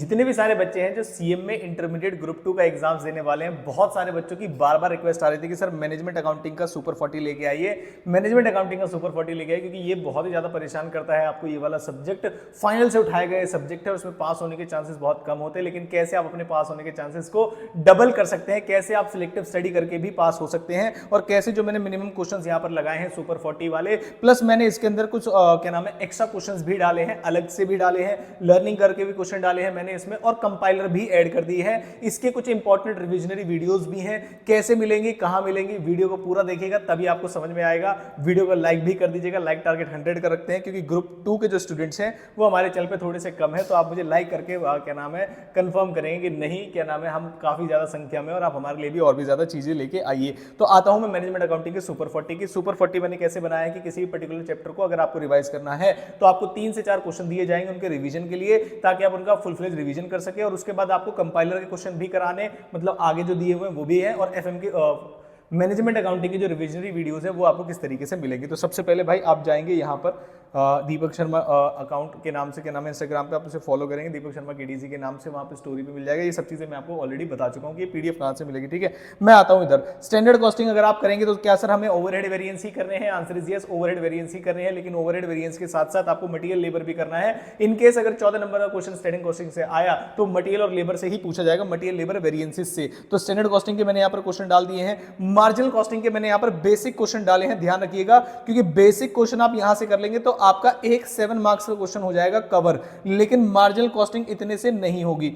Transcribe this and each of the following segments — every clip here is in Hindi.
जितने भी सारे बच्चे हैं जो सीएम में इंटरमीडिएट ग्रुप 2 का एग्जाम्स देने वाले हैं, बहुत सारे बच्चों की बार बार रिक्वेस्ट आ रही थी कि सर मैनेजमेंट अकाउंटिंग का सुपर 40 लेके आइए, मैनेजमेंट अकाउंटिंग का सुपर 40 लेके आइए, क्योंकि ये बहुत ही ज्यादा परेशान करता है आपको। ये वाला सब्जेक्ट फाइनल से उठाए गए सब्जेक्ट है, उसमें पास होने के चांसेस बहुत कम होते हैं, लेकिन कैसे आप अपने पास होने के चांसेस को डबल कर सकते हैं, कैसे आप सिलेक्टिव स्टडी करके भी पास हो सकते हैं, और कैसे जो मैंने मिनिमम क्वेश्चंस यहां पर लगाए हैं सुपर 40 वाले, प्लस मैंने इसके अंदर कुछ क्या नाम है एक्स्ट्रा क्वेश्चंस भी डाले हैं, अलग से भी डाले हैं, लर्निंग करके भी क्वेश्चन डाले हैं मैंने इसमें, और कंपाइलर भी ऐड कर दी है। इसके कुछ इंपॉर्टेंट रिविजनरी वीडियोस भी हैं, कैसे मिलेंगी, कहां मिलेंगी, वीडियो को पूरा देखिएगा तभी आपको समझ में आएगा। वीडियो को लाइक भी कर दीजिएगा, लाइक टारगेट 100 का रखते हैं, क्योंकि ग्रुप 2 के जो स्टूडेंट्स हैं वो हमारे चैनल पे थोड़े से कम है, तो आप मुझे लाइक करके क्या नाम है कंफर्म करेंगे कि नहीं क्या नाम है हम काफी ज्यादा संख्या में और आप हमारे लिए भी और भी ज्यादा चीजें लेके आइए। तो आता हूं मैं मैनेजमेंट अकाउंटिंग के सुपर 40 की। सुपर 40 मैंने कैसे बनाया है कि किसी भी पर्टिकुलर चैप्टर को अगर आपको रिवाइज करना है तो आपको 3 से 4 क्वेश्चन दिए जाएंगे उनके रिवीजन के लिए, ताकि आप उनका फुल फ्लेज रिवीजन कर सके, और उसके बाद आपको कंपाइलर के क्वेश्चन भी कराने, मतलब आगे जो दिए हुए हैं वो भी है, और एफएम के मैनेजमेंट अकाउंटिंग की जो रिविजनरी वीडियोस है वो आपको किस तरीके से मिलेंगी। तो सबसे पहले भाई आप जाएंगे यहाँ पर दीपक शर्मा अकाउंट के नाम से, क्या नाम है इंस्टाग्राम पे आप उसे फॉलो करेंगे दीपक शर्मा केडीसी के नाम से, वहाँ पे स्टोरी पे मिल जाएगा। ये सब चीज़ें मैं आपको ऑलरेडी बता चुका हूँ कि ये पीडीएफ कहाँ से मिलेगी, ठीक है। मैं आता हूँ इधर स्टैंडर्ड कॉस्टिंग अगर आप करेंगे तो क्या सर हमें ओवरहेड वेरिएंस ही करने हैं? Answer is yes, overhead variance ही करने हैं, लेकिन ओवरहेड वेरिएंस के साथ साथ आपको मटेरियल लेबर भी करना है। इनकेस अगर 14 नंबर का क्वेश्चन स्टैंडर्ड कॉस्टिंग से आया तो मटेरियल और लेबर से ही पूछा जाएगा, मटेरियल लेबर वेरिएंसेस से। तो स्टैंडर्ड कॉस्टिंग के मैंने यहाँ पर क्वेश्चन डाल दिए हैं। मार्जिनल कॉस्टिंग के मैंने यहाँ पर बेसिक क्वेश्चन डाले हैं, ध्यान रखिएगा, क्योंकि बेसिक क्वेश्चन आप यहां से कर लेंगे तो आपका एक 7 मार्क्स का क्वेश्चन हो जाएगा कवर, लेकिन मार्जिनल कॉस्टिंग इतने से नहीं होगी।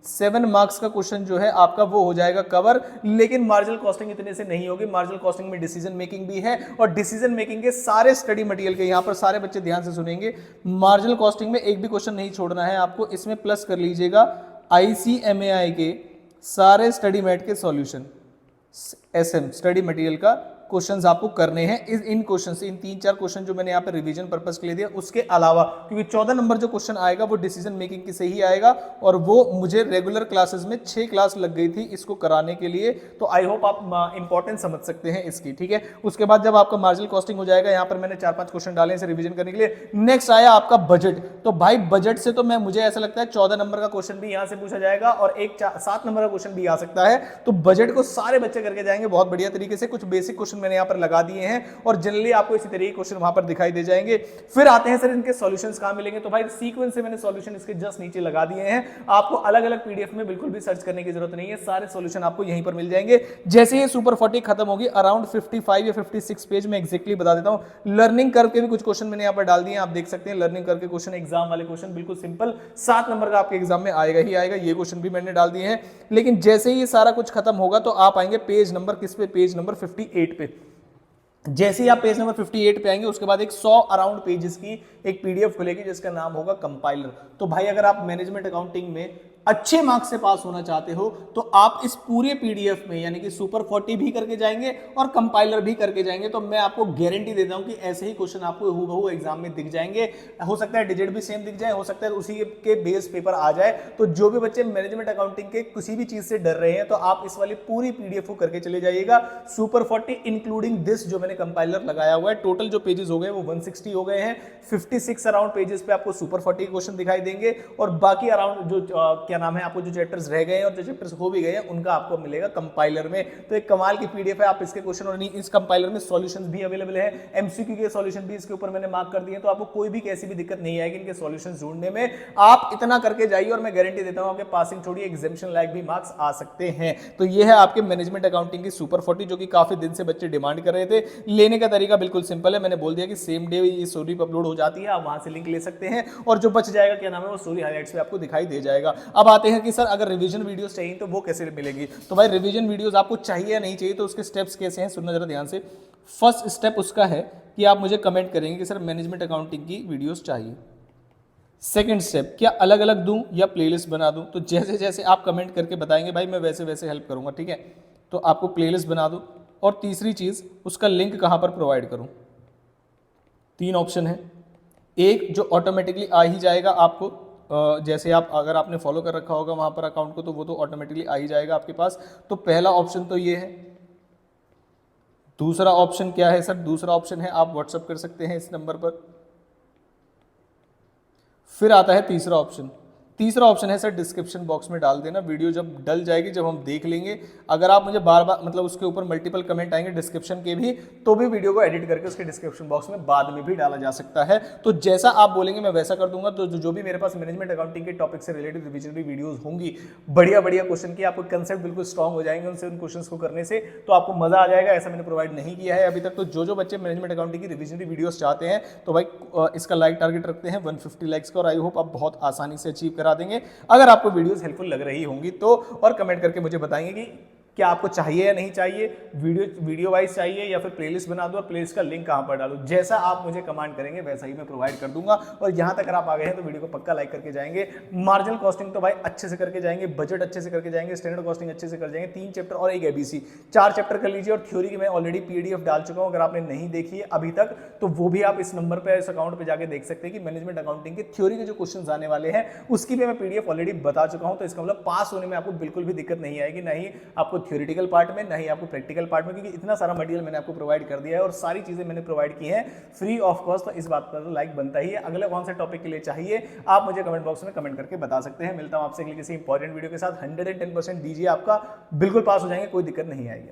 7 मार्क्स का क्वेश्चन जो है आपका वो हो जाएगा कवर, लेकिन मार्जिनल कॉस्टिंग इतने से नहीं होगी। मार्जिनल कॉस्टिंग में डिसीजन मेकिंग भी है, और डिसीजन मेकिंग के सारे स्टडी मटेरियल के यहां पर सारे बच्चे ध्यान से सुनेंगे। मार्जिनल कॉस्टिंग में एक भी क्वेश्चन नहीं छोड़ना है आपको, इसमें प्लस कर लीजिएगा ICMAI के सारे स्टडी मैट के सॉल्यूशन, SM स्टडी मटेरियल का क्वेश्चंस आपको करने हैं। इन क्वेश्चन से, इन 3-4 क्वेश्चन जो मैंने यहाँ पे रिवीजन पर्पस के लिए दिया, उसके अलावा, क्योंकि 14 नंबर जो क्वेश्चन आएगा वो डिसीजन मेकिंग की से ही आएगा, और वो मुझे रेगुलर क्लासेस में 6 क्लास लग गई थी इसको कराने के लिए। तो आई होप आप इंपॉर्टेंस समझ सकते हैं इसकी, ठीक है। उसके बाद जब आपका मार्जिनल कॉस्टिंग हो जाएगा, यहाँ पर मैंने 4-5 क्वेश्चन डाले इसे रिविजन करने के लिए। नेक्स्ट आया आपका बजट। तो भाई बजट से तो मुझे ऐसा लगता है 14 नंबर का क्वेश्चन भी यहाँ से पूछा जाएगा, और एक 7 नंबर का क्वेश्चन भी आ सकता है। तो बजट को सारे बच्चे करके जाएंगे बहुत बढ़िया तरीके से। कुछ बेसिक क्वेश्चन मैंने यहाँ पर लगा दिए हैं, और जनरली आपको इसी तरीके के क्वेश्चन वहां पर दिखाई दे जाएंगे। फिर आते हैं सर इनके सॉल्यूशंस कहां मिलेंगे, तो भाई सीक्वेंस से मैंने सॉल्यूशन इसके जस्ट नीचे लगा दिए हैं। आपको अलग अलग पीडीएफ में बिल्कुल भी सर्च करने की जरूरत नहीं है, सारे सॉल्यूशन आपको यहीं पर मिल जाएंगे। जैसे ये सुपर 40 खत्म होगी अराउंड 55 या 56 पेज में एग्जैक्टली बता देता हूं। लर्निंग करके भी कुछ क्वेश्चन मैंने यहाँ पर डाल दिए हैं, आप देख सकते हैं। लर्निंग करके क्वेश्चन, एग्जाम वाले क्वेश्चन बिल्कुल सिंपल 7 नंबर का आपके एग्जाम में आएगा ही आएगा, ये क्वेश्चन भी मैंने डाल दिए हैं। लेकिन जैसे ही ये सारा कुछ खत्म होगा तो आप आएंगे पेज नंबर किस पे, पेज नंबर 58 पे। जैसे ही आप पेज नंबर 58 पे आएंगे उसके बाद एक 100 अराउंड पेजेस की एक पीडीएफ खुलेगी जिसका नाम होगा कंपाइलर। तो भाई अगर आप मैनेजमेंट अकाउंटिंग में अच्छे मार्क्स से पास होना चाहते हो तो आप इस पूरे पीडीएफ में यानी कि सुपर 40 भी करके जाएंगे और कंपाइलर भी करके जाएंगे, तो मैं आपको गारंटी देता हूं कि ऐसे ही क्वेश्चन आपको हूबहू एग्जाम में दिख जाएंगे। हो सकता है डिजिट भी सेम दिख जाए, हो सकता है उसी के बेस पेपर आ जाए। तो जो भी बच्चे मैनेजमेंट अकाउंटिंग के किसी भी चीज से डर रहे हैं तो आप इस वाली पूरी पीडीएफ को करके चले जाइएगा। सुपर 40 इंक्लूडिंग दिस जो मैंने कंपाइलर लगाया हुआ है, टोटल जो पेजेस हो गए वो 160 हो गए हैं। 56 अराउंड पेजेस पे आपको सुपर 40 क्वेश्चन दिखाई देंगे, और बाकी अराउंड जो क्या नाम है आपको जो चैप्टर्स रह गए हैं और जो चैप्टर्स हो भी गए हैं उनका आपको मिलेगा कंपाइलर में। तो एक कमाल की पीडीएफ है। आप इसके क्वेश्चन और इस कंपाइलर में सॉल्यूशंस भी अवेलेबल है, एमसीक्यू के सॉल्यूशन भी इसके ऊपर मैंने मार्क कर दिए, तो आपको कोई भी कैसी भी दिक्कत नहीं आएगी इनके सॉल्यूशंस ढूंढने में। आप इतना करके जाइए और मैं गारंटी देता हूं आपके पासिंग छोड़िए एग्जामिनेशन लायक भी मार्क्स आ सकते हैं। तो ये है आपके मैनेजमेंट अकाउंटिंग की सुपर 40 जो कि काफी दिन से बच्चे डिमांड कर रहे थे। लेने का तरीका बिल्कुल सिंपल है, मैंने बोल दिया कि सेम डे ये स्टोरी पर अपलोड हो जाती है, आप वहां से लिंक ले सकते हैं, और जो बच जाएगा क्या नाम है वो स्टोरी हाईलाइट्स पे आपको दिखाई दे जाएगा। अब आते हैं कि सर अगर रिवीजन वीडियोस चाहिए तो वो कैसे मिलेगी। तो भाई रिवीजन वीडियोस आपको चाहिए या नहीं चाहिए, तो उसके स्टेप्स कैसे हैं सुनना जरा ध्यान से। फर्स्ट स्टेप उसका है कि आप मुझे कमेंट करेंगे कि सर मैनेजमेंट अकाउंटिंग की वीडियोस चाहिए। सेकंड स्टेप, क्या अलग अलग दूं या प्लेलिस्ट बना दूं। तो जैसे जैसे आप कमेंट करके बताएंगे भाई मैं वैसे वैसे हेल्प करूंगा, ठीक है। तो आपको प्लेलिस्ट बना दूं, और तीसरी चीज उसका लिंक कहां पर प्रोवाइड करूं। 3 ऑप्शन है, एक जो ऑटोमेटिकली आ ही जाएगा आपको, जैसे आप अगर आपने फॉलो कर रखा होगा वहां पर अकाउंट को तो वो तो ऑटोमेटिकली आ ही जाएगा आपके पास। तो पहला ऑप्शन तो ये है। दूसरा ऑप्शन क्या है सर, दूसरा ऑप्शन है आप व्हाट्सएप कर सकते हैं इस नंबर पर। फिर आता है तीसरा ऑप्शन, तीसरा ऑप्शन है सर डिस्क्रिप्शन बॉक्स में डाल देना, वीडियो जब डल जाएगी, जब हम देख लेंगे, अगर आप मुझे बार बार मतलब उसके ऊपर मल्टीपल कमेंट आएंगे डिस्क्रिप्शन के भी, तो भी वीडियो को एडिट करके उसके डिस्क्रिप्शन बॉक्स में बाद में भी डाला जा सकता है। तो जैसा आप बोलेंगे मैं वैसा कर दूंगा। तो जो भी मेरे पास मैनेजमेंट अकाउंटिंग के टॉपिक से रिलेटेड रिविजनरी वीडियोस होंगी, बढ़िया बढ़िया क्वेश्चन की, आपको कंसेप्ट बिल्कुल स्ट्रांग हो जाएंगे उनसे, उन क्वेश्चंस को करने से, तो आपको मजा आ जाएगा। ऐसा मैंने प्रोवाइड नहीं किया है अभी तक। तो जो बच्चे मैनेजमेंट अकाउंटिंग की रिविजनरी वीडियोस चाहते हैं तो भाई इसका लाइक टारगेट रखते हैं 150 लाइक्स का, और आई होप आप बहुत आसानी से अचीव करा देंगे। अगर आपको वीडियोस हेल्पफुल लग रही होंगी तो, और कमेंट करके मुझे बताएंगे कि क्या आपको चाहिए या नहीं चाहिए, वीडियो वाइज चाहिए या फिर प्लेलिस्ट बना दूं और प्लेलिस्ट का लिंक कहां पर डालूं, जैसा आप मुझे कमांड करेंगे वैसा ही मैं प्रोवाइड कर दूंगा। और यहां तक अगर आप आ गए हैं तो वीडियो को पक्का लाइक करके जाएंगे। मार्जिनल कॉस्टिंग तो भाई अच्छे से करके जाएंगे, बजट अच्छे से करके जाएंगे, स्टैंडर्ड कॉस्टिंग अच्छे से कर जाएंगे, 3 चैप्टर और एक एबीसी, 4 चैप्टर कर लीजिए। और थ्योरी की मैं ऑलरेडी पीडीएफ डाल चुका हूं, अगर आपने नहीं देखी है अभी तक तो वो भी आप इस नंबर पे, इस अकाउंट पे जाके देख सकते हैं कि मैनेजमेंट अकाउंटिंग के थ्योरी के जो क्वेश्चन आने वाले हैं उसकी भी मैं पीडीएफ ऑलरेडी बता चुका हूं। तो इसका मतलब पास होने में आपको बिल्कुल भी दिक्कत नहीं आएगी, ना ही आपको थ्योरेटिकल पार्ट में, नहीं आपको प्रैक्टिकल पार्ट में, क्योंकि इतना सारा मटेरियल मैंने आपको प्रोवाइड कर दिया है और सारी चीजें मैंने प्रोवाइड की हैं फ्री ऑफ कॉस्ट। तो इस बात पर लाइक बनता ही है। अगले कौन से टॉपिक के लिए चाहिए आप मुझे कमेंट बॉक्स में कमेंट करके बता सकते हैं। मिलता हूं आपसे अगली किसी इंपॉर्टेंट वीडियो के साथ। 110% दीजिए, आपका बिल्कुल पास हो जाएंगे, कोई दिक्कत नहीं आएगी।